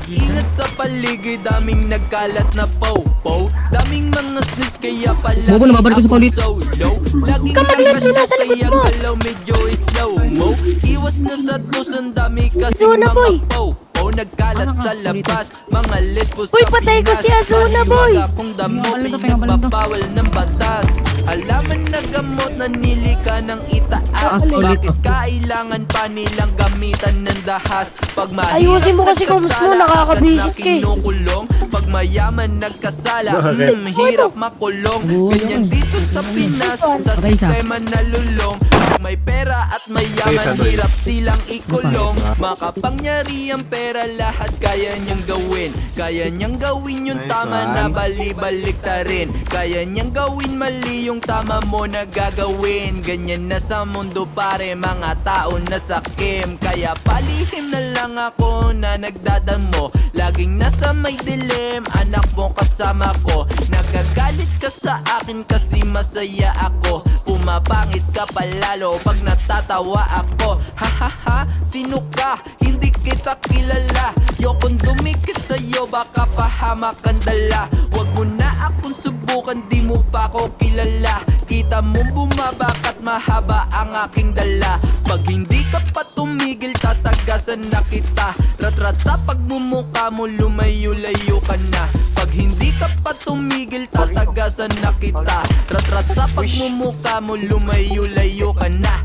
Ingat sa paligid, daming nagkalat na po-po. Daming mga snitch kaya palagi Bobo, nababalik ko sa paulit. solo. Laging Kamaglat mo, nasa likod kaya mo. galaw medyo slow-mo. Iwas na sa dos, ang dami kasi Zona, boy. mga po-po. Nagkalat sa labas, mga lesbos Uy, sa patay ko Pinas. si Azuna, boy. Paniwaga kung damo, Pinakabalito, pinakabalito. pinagbabawal ng batas. Alaman na gamot, nanili ka ng itaas. Taas ulit. Bakit kailangan pa nilang gamitan ng dahas? Pag mahirap Ayusin mo kasi kung gusto mo, nagkasala, nakakabisit agad na ka eh. kinukulong. Pag mayaman nagkasala, Bakit? hirap makulong. Oo, Ganyan yun. dito sa Pinas, sa Patay isa. sistema nalulong. Pag may pera at mayaman, Patay isa, boy. hirap silang ikulong. Patay isa. Makapangyari ang pera, lahat kaya niyang gawin. Kaya niyang gawin yung Nice tama one. na bali-balik ta rin. Kaya niyang gawin mali yung tama mo na gagawin. Ganyan na sa mundo pare, mga tao na sakim. Kaya palihim na lang ako na nagdadamo. Laging nasa may dilim, anak mo kasama ko. Nagagalit ka sa akin kasi masaya ako. Pumapangit ka palalo pag natatawa ako. Ha ha ha, sino ka? Hindi kita kilala. Yokong dumikit sa'yo, baka pahamak ang dala. Huwag mo na akong subukan, di mo pa ako kilala. Kita mo bumabaka't mahaba ang aking dala. Pag hindi ka pa tumigil, tatagasan na kita. Rat-rat sa pagmumukha mo, lumayo-layo ka na. Pag hindi ka pa tumigil, tatagasan na kita. Rat-rat sa pagmumukha mo, lumayo-layo ka na.